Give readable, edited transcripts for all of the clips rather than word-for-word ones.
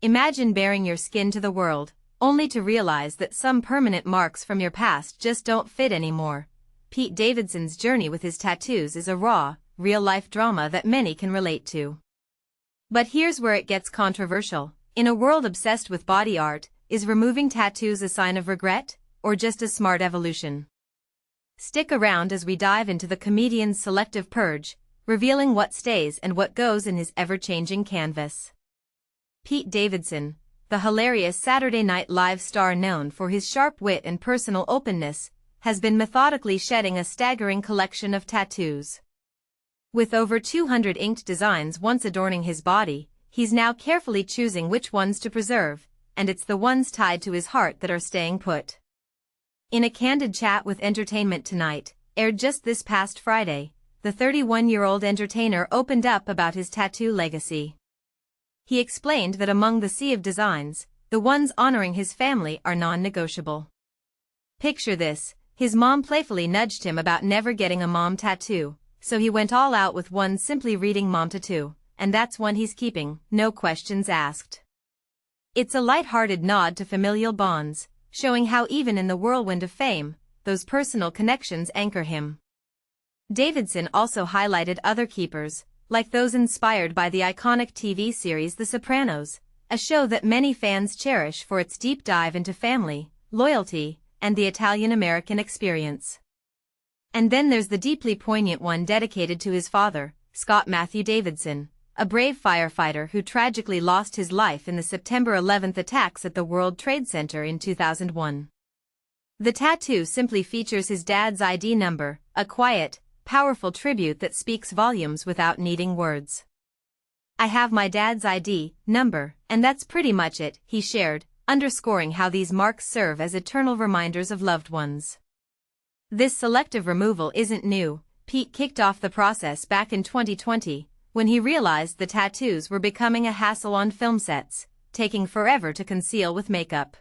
Imagine baring your skin to the world, only to realize that some permanent marks from your past just don't fit anymore. Pete Davidson's journey with his tattoos is a raw, real-life drama that many can relate to. But here's where it gets controversial. In a world obsessed with body art, is removing tattoos a sign of regret, or just a smart evolution? Stick around as we dive into the comedian's selective purge, revealing what stays and what goes in his ever-changing canvas. Pete Davidson, the hilarious Saturday Night Live star known for his sharp wit and personal openness, has been methodically shedding a staggering collection of tattoos. With over 200 inked designs once adorning his body, he's now carefully choosing which ones to preserve, and it's the ones tied to his heart that are staying put. In a candid chat with Entertainment Tonight, aired just this past Friday, the 31-year-old entertainer opened up about his tattoo legacy. He explained that among the sea of designs, the ones honoring his family are non-negotiable. Picture this, his mom playfully nudged him about never getting a mom tattoo, so he went all out with one simply reading MOMTATTOO, and that's one he's keeping, no questions asked. It's a light-hearted nod to familial bonds, showing how even in the whirlwind of fame, those personal connections anchor him. Davidson also highlighted other keepers, like those inspired by the iconic TV series The Sopranos, a show that many fans cherish for its deep dive into family, loyalty, and the Italian-American experience. And then there's the deeply poignant one dedicated to his father, Scott Matthew Davidson, a brave firefighter who tragically lost his life in the September 11th attacks at the World Trade Center in 2001. The tattoo simply features his dad's ID number, a quiet, powerful tribute that speaks volumes without needing words. "I have my dad's ID number, and that's pretty much it," he shared, underscoring how these marks serve as eternal reminders of loved ones. This selective removal isn't new. Pete kicked off the process back in 2020, when he realized the tattoos were becoming a hassle on film sets, taking forever to conceal with makeup.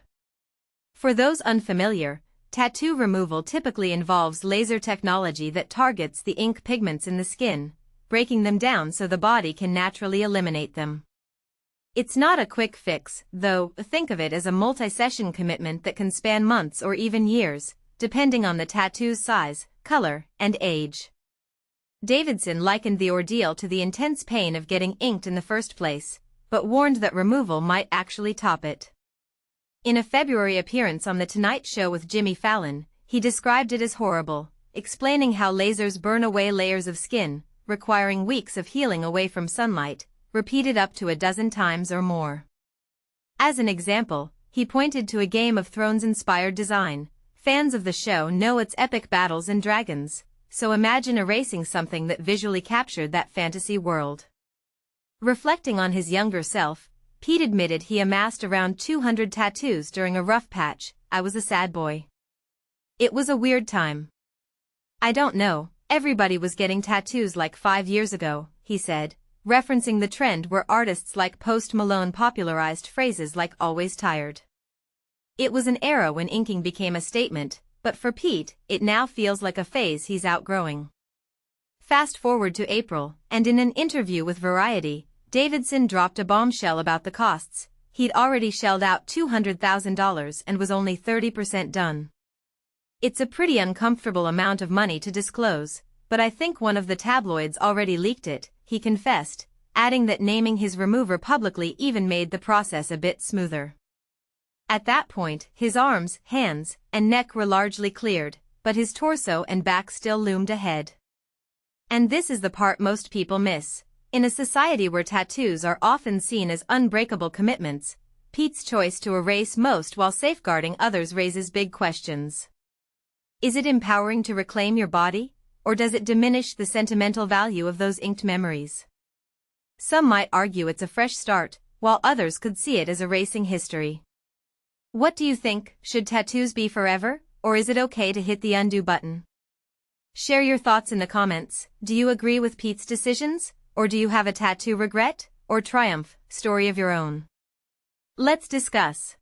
For those unfamiliar, tattoo removal typically involves laser technology that targets the ink pigments in the skin, breaking them down so the body can naturally eliminate them. It's not a quick fix, though. Think of it as a multi-session commitment that can span months or even years, depending on the tattoo's size, color, and age. Davidson likened the ordeal to the intense pain of getting inked in the first place, but warned that removal might actually top it. In a February appearance on The Tonight Show with Jimmy Fallon, he described it as horrible, explaining how lasers burn away layers of skin, requiring weeks of healing away from sunlight, repeated up to a dozen times or more. As an example, he pointed to a Game of Thrones-inspired design. Fans of the show know its epic battles and dragons, so imagine erasing something that visually captured that fantasy world. Reflecting on his younger self, Pete admitted he amassed around 200 tattoos during a rough patch. "I was a sad boy. It was a weird time. I don't know, everybody was getting tattoos like 5 years ago," he said, referencing the trend where artists like Post Malone popularized phrases like "always tired." It was an era when inking became a statement, but for Pete, it now feels like a phase he's outgrowing. Fast forward to April, and in an interview with Variety, Davidson dropped a bombshell about the costs. He'd already shelled out $200,000 and was only 30% done. "It's a pretty uncomfortable amount of money to disclose, but I think one of the tabloids already leaked it," he confessed, adding that naming his remover publicly even made the process a bit smoother. At that point, his arms, hands, and neck were largely cleared, but his torso and back still loomed ahead. And this is the part most people miss. In a society where tattoos are often seen as unbreakable commitments, Pete's choice to erase most while safeguarding others raises big questions. Is it empowering to reclaim your body, or does it diminish the sentimental value of those inked memories? Some might argue it's a fresh start, while others could see it as erasing history. What do you think? Should tattoos be forever, or is it okay to hit the undo button? Share your thoughts in the comments. Do you agree with Pete's decisions, or do you have a tattoo regret or triumph story of your own? Let's discuss.